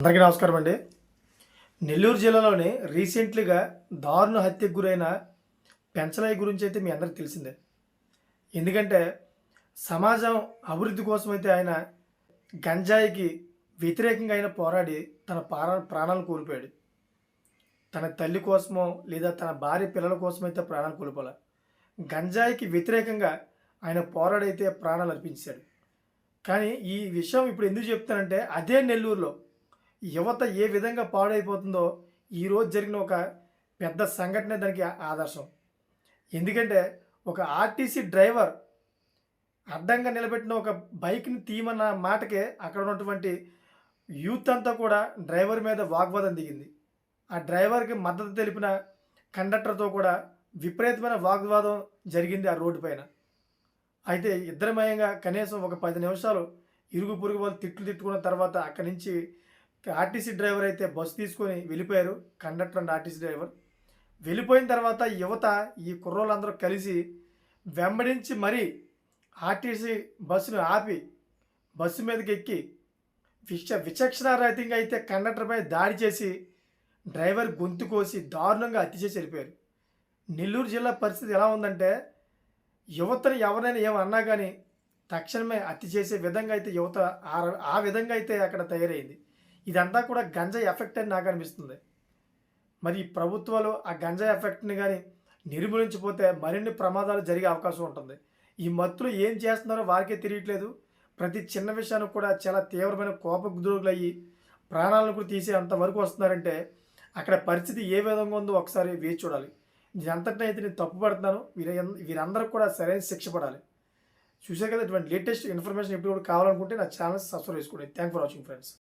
అందరికీ నమస్కారం అండి. నెల్లూరు జిల్లాలోని రీసెంట్లీగా దారుణ హత్యకు గురైన పెంచలయ్య గురించి అయితే మీ అందరికి తెలిసిందే. ఎందుకంటే సమాజం అభివృద్ధి కోసమైతే ఆయన గంజాయికి వ్యతిరేకంగా ఆయన పోరాడి తన ప్రాణాలను కోల్పోయాడు. తన తల్లి కోసమో లేదా తన భార్య పిల్లల కోసమైతే ప్రాణాలు కోల్పోలే. గంజాయికి వ్యతిరేకంగా ఆయన పోరాడైతే ప్రాణాలు అర్పించాడు. కానీ ఈ విషయం ఇప్పుడు ఎందుకు చెప్తానంటే అదే నెల్లూరులో యువత ఏ విధంగా పాడైపోతుందో ఈరోజు జరిగిన ఒక పెద్ద సంఘటన దానికి ఆదర్శం. ఎందుకంటే ఒక ఆర్టీసీ డ్రైవర్ అడ్డంగా నిలబెట్టిన ఒక బైక్ని తీయమన్న మాటకే అక్కడ ఉన్నటువంటి యూత్ అంతా కూడా డ్రైవర్ మీద వాగ్వాదం దిగింది. ఆ డ్రైవర్కి మద్దతు తెలిపిన కండక్టర్తో కూడా విపరీతమైన వాగ్వాదం జరిగింది ఆ రోడ్డు పైన. అయితే ఇద్దరిమయంగా కనీసం ఒక 10 నిమిషాలు ఇరుగు పొరుగు వాళ్ళు తిట్టుకున్న తర్వాత అక్కడి నుంచి ఆర్టీసీ డ్రైవర్ అయితే బస్సు తీసుకొని వెళ్ళిపోయారు. కండక్టర్ అండ్ ఆర్టీసీ డ్రైవర్ వెళ్ళిపోయిన తర్వాత యువత ఈ కుర్రోళ్ళందరూ కలిసి వెంబడించి మరీ ఆర్టీసీ బస్సును ఆపి బస్సు మీదకి ఎక్కి విచక్షణారహితంగా అయితే కండక్టర్పై దాడి చేసి డ్రైవర్ గొంతు కోసి దారుణంగా హత్య చేసి వెళ్ళిపోయారు. నెల్లూరు జిల్లా పరిస్థితి ఎలా ఉందంటే యువతని ఎవరైనా ఏమన్నా కానీ తక్షణమే హత్య చేసే విధంగా అయితే యువత ఆ విధంగా అయితే అక్కడ తయారైంది. ఇదంతా కూడా గంజాయి ఎఫెక్ట్ అని నాకు అనిపిస్తుంది. మరి ఈ ప్రభుత్వాలు ఆ గంజాయి ఎఫెక్ట్ని కానీ నిర్మూలించిపోతే మరిన్ని ప్రమాదాలు జరిగే అవకాశం ఉంటుంది. ఈ మత్తులు ఏం చేస్తున్నారో వారికే తెలియట్లేదు. ప్రతి చిన్న విషయానికి కూడా చాలా తీవ్రమైన కోపగుద్దుగులు అయ్యి ప్రాణాలను కూడా తీసే అంతవరకు వస్తున్నారంటే అక్కడ పరిస్థితి ఏ విధంగా ఉందో ఒకసారి వేచి చూడాలి. ఇదంతటిని అయితే నేను తప్పుపడుతున్నాను. వీరందరికీ కూడా సరైన శిక్ష పడాలి. చూసారు కదా, ఇటువంటి లేటెస్ట్ ఇన్ఫర్మేషన్ ఎప్పుడు కూడా కావాలనుకుంటే నా ఛానల్ సబ్స్క్రైబ్ చేసుకోండి. Thank for watching friends.